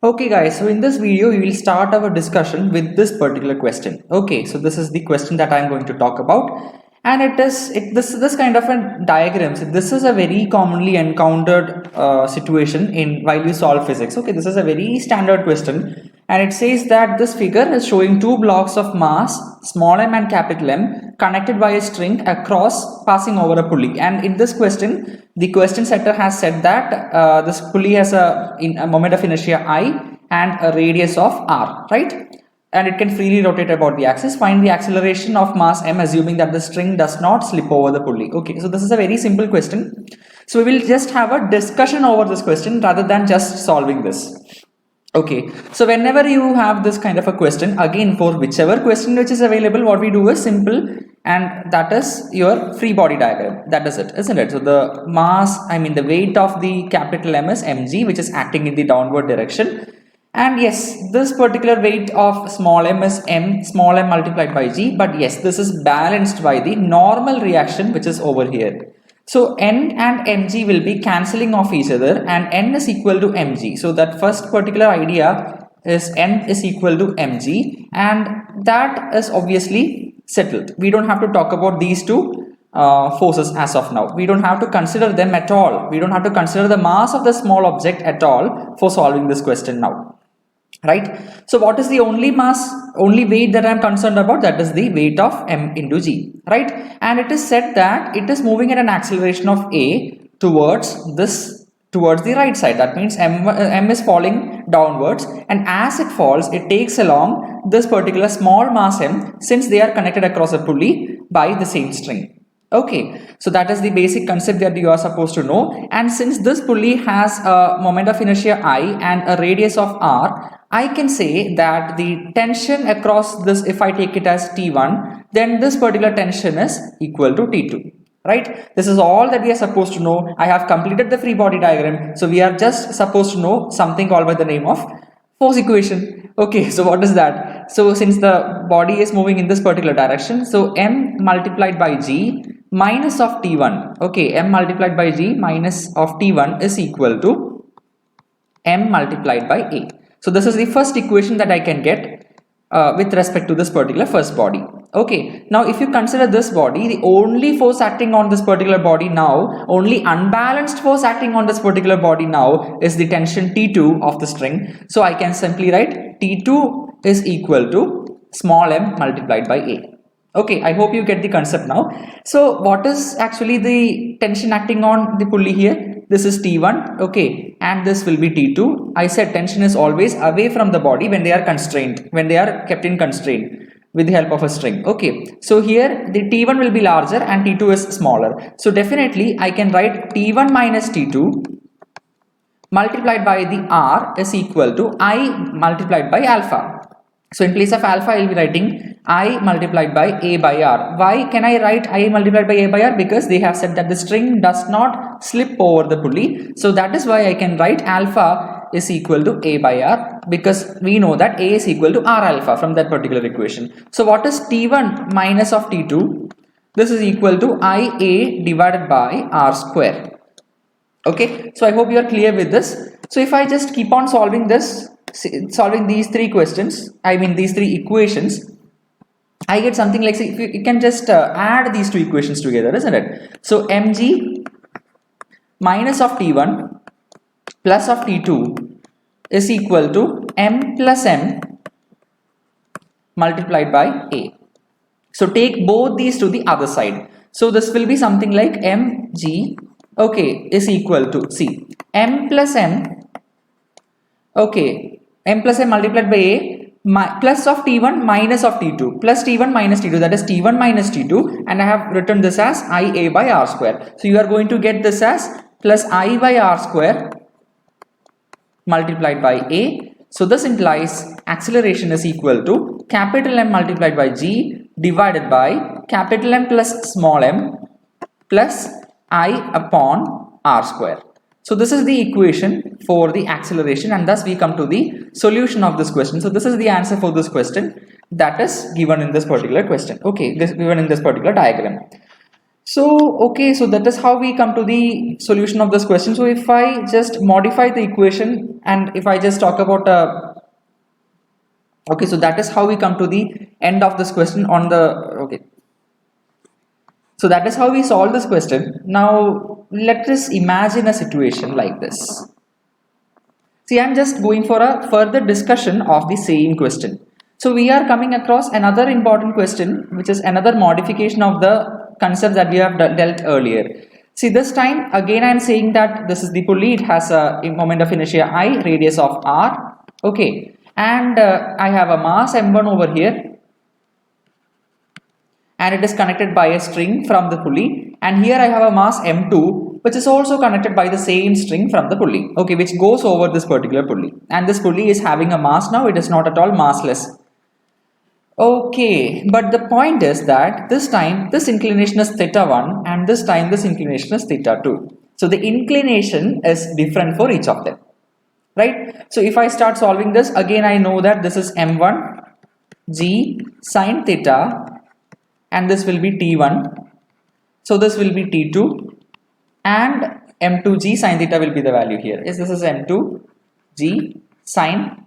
Okay guys, so in this video we will start our discussion with this particular question. Okay, so this is the question that I am going to talk about, and this kind of a diagram. So this is a very commonly encountered situation in while you solve physics. Okay, this is a very standard question, and it says that this figure is showing two blocks of mass small m and capital M connected by a string across passing over a pulley. And in this question, the question setter has said that this pulley has a moment of inertia I and a radius of r, right? And it can freely rotate about the axis. Find the acceleration of mass m assuming that the string does not slip over the pulley. Okay, so this is a very simple question. So we will just have a discussion over this question rather than just solving this. Okay, so whenever you have this kind of a question, again for whichever question which is available, what we do is simple, and that is your free body diagram. That is it, isn't it? So the mass, the weight of the capital M is mg, which is acting in the downward direction. And yes, this particular weight of small m is m, small m multiplied by g, but yes, this is balanced by the normal reaction which is over here. So n and mg will be cancelling off each other, and n is equal to mg. So that first particular idea is n is equal to mg, and that is obviously settled. We don't have to talk about these two forces as of now. We don't have to consider them at all. We don't have to consider the mass of the small object at all for solving this question now. Right? So what is the only weight that I am concerned about? That is the weight of m into g, right? And it is said that it is moving at an acceleration of a towards the right side. That means m is falling downwards, and as it falls, it takes along this particular small mass m, since they are connected across a pulley by the same string. Okay, so that is the basic concept that you are supposed to know. And since this pulley has a moment of inertia I and a radius of r, I can say that the tension across this, if I take it as T1, then this particular tension is equal to T2. Right? This is all that we are supposed to know. I have completed the free body diagram. So we are just supposed to know something called by the name of force equation. Okay, so what is that? So since the body is moving in this particular direction, so m multiplied by g minus of T1. Okay, m multiplied by g minus of T1 is equal to m multiplied by a. So this is the first equation that I can get with respect to this particular first body. Okay, now if you consider this body, the only force acting on this particular body now, only unbalanced force acting on this particular body now is the tension T2 of the string. So I can simply write T2 is equal to small m multiplied by a. Okay, I hope you get the concept now. So what is actually the tension acting on the pulley here? This is T1, okay, and this will be T2. I said tension is always away from the body when they are constrained, when they are kept in constraint with the help of a string. Okay, so here the T1 will be larger and T2 is smaller. So definitely I can write T1 minus T2 multiplied by the R is equal to I multiplied by alpha. So in place of alpha, I will be writing I multiplied by a by r. Why can I write I multiplied by a by r? Because they have said that the string does not slip over the pulley. So that is why I can write alpha is equal to a by r, because we know that a is equal to r alpha from that particular equation. So what is T1 minus of T2? This is equal to IA divided by r square. Okay, so I hope you are clear with this. So if I just keep on solving these three questions, these three equations, I get something like, you can just add these two equations together, isn't it? So mg minus of T1 plus of T2 is equal to m plus m multiplied by a. So take both these to the other side. So this will be something like mg, okay, is equal to, see, m plus m, okay, m plus m multiplied by a plus of T1 minus of T2 plus T1 minus T2, that is T1 minus T2, and I have written this as IA by r square. So you are going to get this as plus I by r square multiplied by a. So this implies acceleration is equal to capital M multiplied by g divided by capital M plus small m plus I upon r square. So this is the equation for the acceleration, and thus we come to the solution of this question. So this is the answer for this question that is given in this particular question. Okay, this given in this particular diagram. So, okay, so that is how we come to the solution of this question. So if I just modify the equation and if I just talk about okay, so that is how we come to the end of this question on the, okay. So that is how we solve this question. Now let us imagine a situation like this. See, I'm just going for a further discussion of the same question. So we are coming across another important question, which is another modification of the concept that we have dealt earlier. See, this time again I'm saying that this is the pulley. It has a moment of inertia I, radius of r. Okay, and I have a mass m1 over here, and it is connected by a string from the pulley, and here I have a mass m2 which is also connected by the same string from the pulley, okay, which goes over this particular pulley, and this pulley is having a mass now. It is not at all massless. Okay, but the point is that this time this inclination is theta 1 and this time this inclination is theta 2. So the inclination is different for each of them, right? So if I start solving this, again I know that this is m1 g sine theta and this will be t1, so this will be t2, and m2g sine theta will be the value here. Yes, this is m2g sine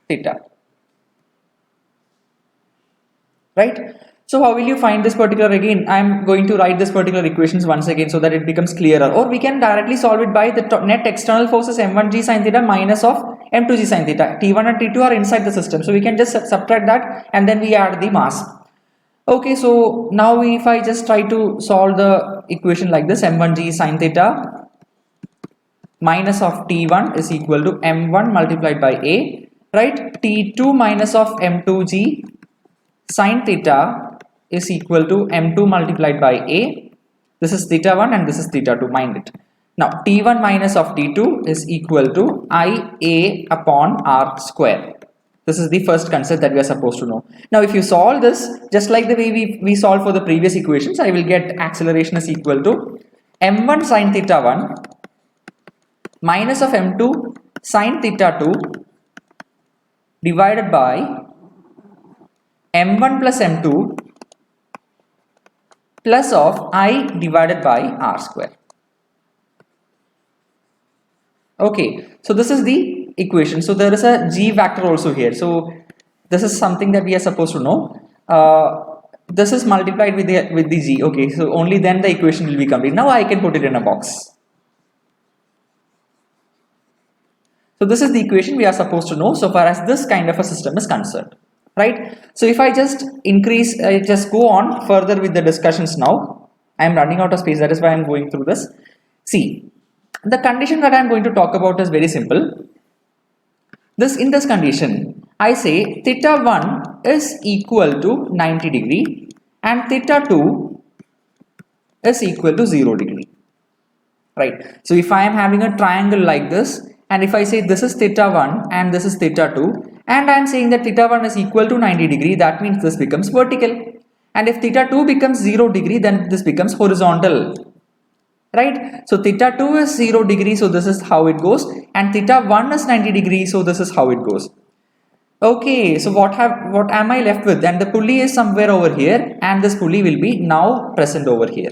theta, right? So how will you find this particular? Again, I'm going to write this particular equations once again so that it becomes clearer, or we can directly solve it by the net external forces m1g sine theta minus of m2g sine theta. T1 and T2 are inside the system, so we can just subtract that and then we add the mass. Okay, so now if I just try to solve the equation like this, m1g sine theta minus of t1 is equal to m1 multiplied by a, right? T2 minus of m2g sine theta is equal to m2 multiplied by a. This is theta 1 and this is theta 2, mind it. Now t1 minus of t2 is equal to ia upon r square. This is the first concept that we are supposed to know. Now if you solve this just like the way we solved for the previous equations, I will get acceleration is equal to m1 sine theta 1 minus of m2 sine theta 2 divided by m1 plus m2 plus of I divided by r square. Okay, so this is the equation. So there is a g factor also here. So this is something that we are supposed to know. This is multiplied with the g. Okay, so only then the equation will be complete. Now I can put it in a box. So this is the equation we are supposed to know so far as this kind of a system is concerned, right? So if I just just go on further with the discussions now. I am running out of space, that is why I am going through this. See, the condition that I am going to talk about is very simple. In this condition, I say theta 1 is equal to 90 degree and theta 2 is equal to 0 degree, right? So if I am having a triangle like this, and if I say this is theta 1 and this is theta 2, and I am saying that theta 1 is equal to 90 degree, that means this becomes vertical, and if theta 2 becomes 0 degree, then this becomes horizontal, right? So theta 2 is 0 degree, so this is how it goes, and theta 1 is 90 degree, so this is how it goes. Okay, so what am I left with? And the pulley is somewhere over here, and this pulley will be now present over here,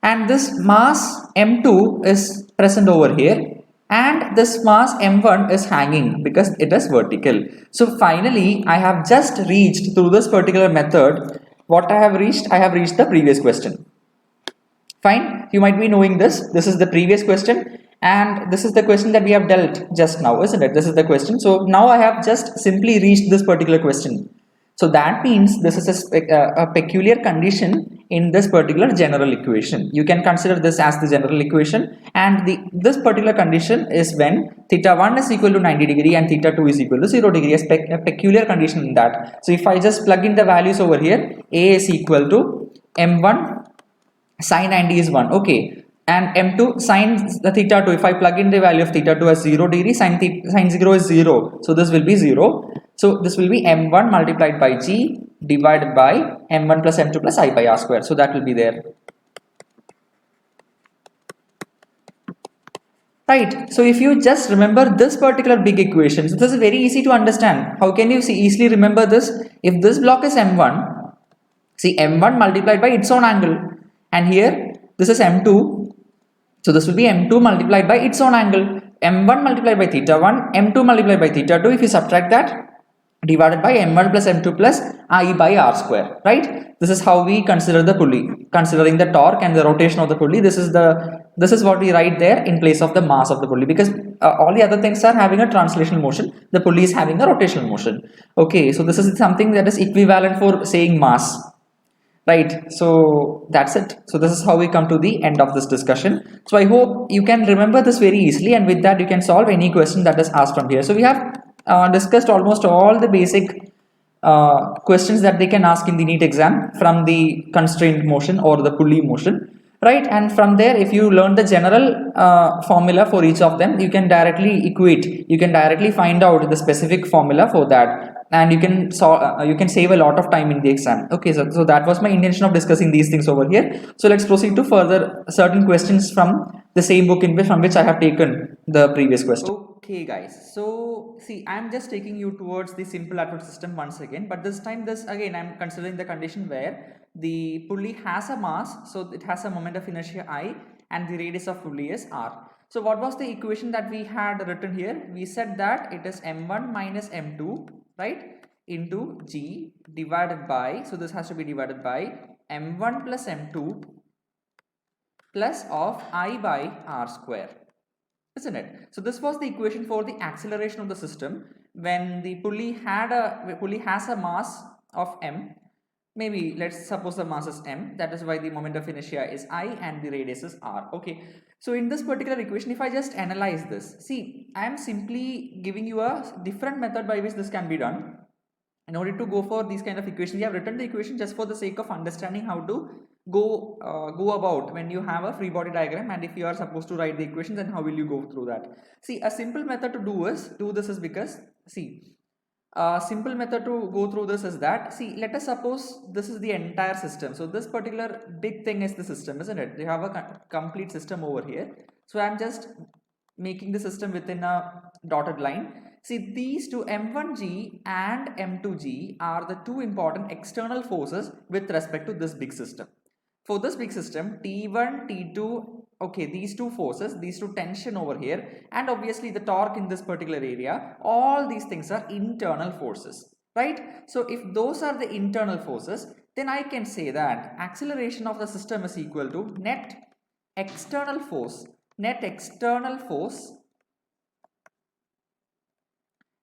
and this mass m2 is present over here, and this mass m1 is hanging because it is vertical. So finally I have just reached through this particular method what I have reached. I have reached the previous question. Fine, you might be knowing this is the previous question and this is the question that we have dealt just now, isn't it? This is the question. So now I have just simply reached this particular question. So that means this is a peculiar condition in this particular general equation. You can consider this as the general equation, and this particular condition is when theta 1 is equal to 90 degree and theta 2 is equal to 0 degree, a peculiar condition in that. So if I just plug in the values over here, a is equal to m1 sine 90 is 1, okay, and m2 sine the theta 2, if I plug in the value of theta 2 as 0 degree, sine 0 is 0, so this will be 0. So this will be m1 multiplied by g divided by m1 plus m2 plus I by r square. So that will be there. Right. So if you just remember this particular big equation, so this is very easy to understand. How can you easily remember this? If this block is m1, see m1 multiplied by its own angle. and here this is m2. So this will be m2 multiplied by its own angle, m1 multiplied by theta 1, m2 multiplied by theta 2. If you subtract that, divided by m1 plus m2 plus I by r square, right? This is how we consider the pulley, considering the torque and the rotation of the pulley. This is what we write there in place of the mass of the pulley, because all the other things are having a translational motion, the pulley is having a rotational motion. Okay, so this is something that is equivalent for saying mass, right? So that's it. So this is how we come to the end of this discussion. So I hope you can remember this very easily, and with that you can solve any question that is asked from here. So we have discussed almost all the basic questions that they can ask in the NEET exam from the constrained motion or the pulley motion, right? And from there, if you learn the general formula for each of them, you can directly equate, you can directly find out the specific formula for that, and you can you can save a lot of time in the exam. Okay, so that was my intention of discussing these things over here. So let's proceed to further certain questions from the same book from which I have taken the previous question. Okay guys, so see, I'm just taking you towards the simple attribute system once again, but this time I'm considering the condition where the pulley has a mass, so it has a moment of inertia I, and the radius of pulley is r. So what was the equation that we had written here? We said that it is m1 minus m2, right, into g divided by, so this has to be divided by m1 plus m2 plus of I by r square, isn't it? So this was the equation for the acceleration of the system when the pulley has a mass of m. Maybe let's suppose the mass is m, that is why the moment of inertia is I and the radius is r. Okay, so in this particular equation, if I just analyze this, see, I am simply giving you a different method by which this can be done. In order to go for these kind of equations, we have written the equation just for the sake of understanding how to go about when you have a free body diagram, and if you are supposed to write the equations, then how will you go through that. See, a simple method to do this is because, see, a simple method to go through this is that, see, let us suppose this is the entire system. So this particular big thing is the system, isn't it? You have a complete system over here. So I'm just making the system within a dotted line. See, these two, m1g and m2g, are the two important external forces with respect to this big system. For this big system, T1, T2, okay, these two forces, these two tension over here, and obviously the torque in this particular area, all these things are internal forces, right? So if those are the internal forces, then I can say that acceleration of the system is equal to net external force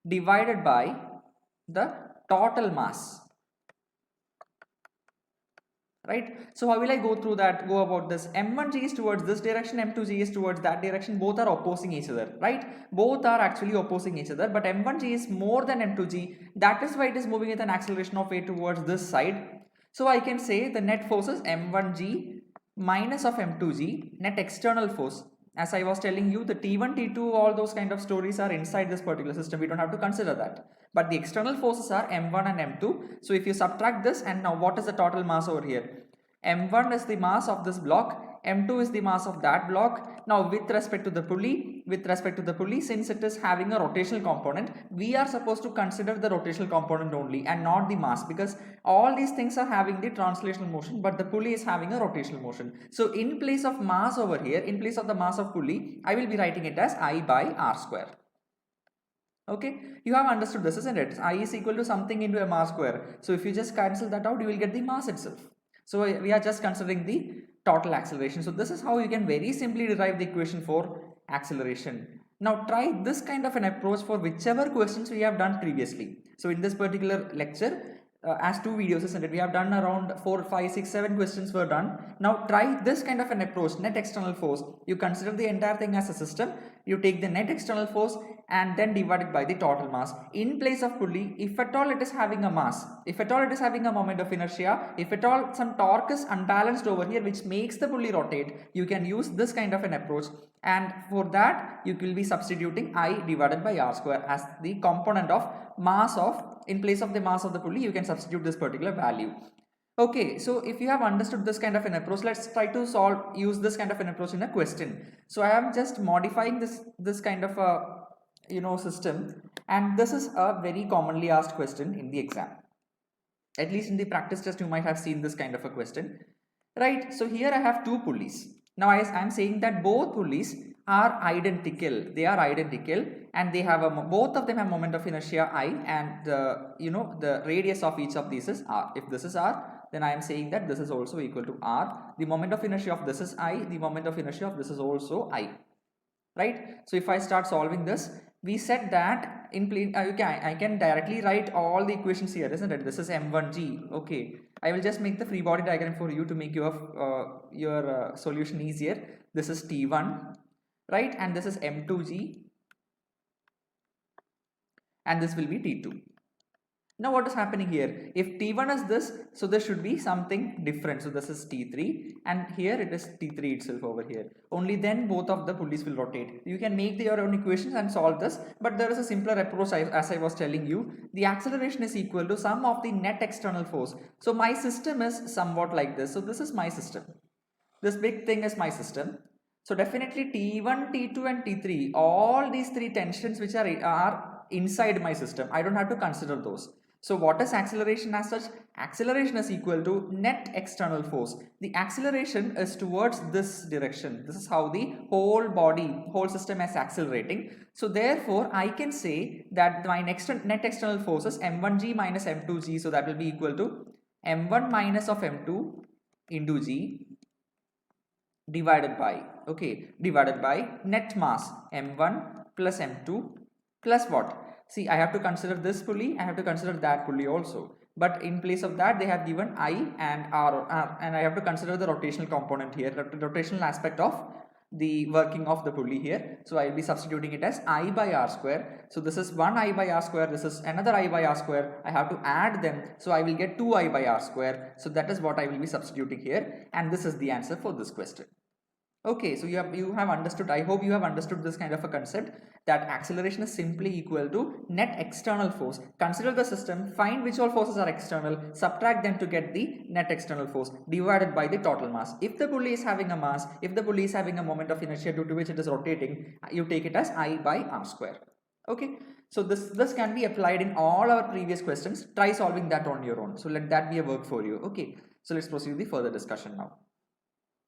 divided by the total mass, right? So how will I go about this? m1g is towards this direction, m2g is towards that direction. Both are opposing each other, right? Both are actually opposing each other, but m1g is more than m2g. That is why it is moving with an acceleration of a towards this side. So I can say the net force is m1g minus of m2g, net external force. As I was telling you, the T1, T2, all those kind of stories are inside this particular system. We don't have to consider that. But the external forces are M1 and M2. So if you subtract this, and now what is the total mass over here? M1 is the mass of this block, M2 is the mass of that block. Now with respect to the pulley, since it is having a rotational component, we are supposed to consider the rotational component only and not the mass, because all these things are having the translational motion, but the pulley is having a rotational motion. So in place of mass over here, in place of the mass of pulley, I will be writing it as I by r square. Okay, you have understood this, isn't it? I is equal to something into m r square. So if you just cancel that out, you will get the mass itself. So we are just considering the total acceleration. So this is how you can very simply derive the equation for acceleration. Now try this kind of an approach for whichever questions we have done previously. So in this particular lecture, as 2 videos, isn't it? We have done around 4, 5, 6, 7 questions were done. Now try this kind of an approach, net external force. You consider the entire thing as a system. You take the net external force and then divide it by the total mass. In place of pulley, if at all it is having a mass, if at all it is having a moment of inertia, if at all some torque is unbalanced over here which makes the pulley rotate, you can use this kind of an approach, and for that you will be substituting I divided by r square as the component of mass of, in place of the mass of the pulley, you can substitute this particular value. Okay, so if you have understood this kind of an approach, let's try to use this kind of an approach in a question. So I am just modifying this kind of a system, and this is a very commonly asked question in the exam. At least in the practice test you might have seen this kind of a question. right? So here I have two pulleys. Now I'm saying that both pulleys are identical. They are identical, and they have both of them have moment of inertia I, and the radius of each of these is r. If this is r, then I am saying that this is also equal to r. The moment of inertia of this is I. The moment of inertia of this is also I. Right? So if I start solving this, we said that in plain I can directly write all the equations here, isn't it? This is m1g. Okay, I will just make the free body diagram for you to make your solution easier. This is t1, right? And this is m2g, and this will be t2. Now what is happening here? If T1 is this, so there should be something different. So this is T3, and here it is T3 itself over here. Only then both of the pulleys will rotate. You can make your own equations and solve this, but there is a simpler approach as I was telling you. The acceleration is equal to sum of the net external force. So my system is somewhat like this. So this is my system. This big thing is my system. So definitely T1, T2 and T3, all these three tensions which are inside my system, I don't have to consider those. So what is acceleration as such? Acceleration is equal to net external force. The acceleration is towards this direction. This is how the whole body, whole system is accelerating. So therefore, I can say that my net external force is m1g minus m2g. So that will be equal to m1 minus of m2 into g divided by net mass m1 plus m2 plus what? See, I have to consider this pulley, I have to consider that pulley also, but in place of that they have given I and R, and I have to consider the rotational component here, the rotational aspect of the working of the pulley here. So I will be substituting it as I by R square. So this is one I by R square, this is another I by R square. I have to add them, so I will get 2I by R square. So that is what I will be substituting here, and this is the answer for this question. Okay, so you have understood, I hope you have understood this kind of a concept, that acceleration is simply equal to net external force. Consider the system, find which all forces are external, subtract them to get the net external force divided by the total mass. If the pulley is having a mass, if the pulley is having a moment of inertia due to which it is rotating, you take it as I by R square. Okay, so this can be applied in all our previous questions. Try solving that on your own. So let that be a work for you. Okay, so let's proceed with the further discussion now.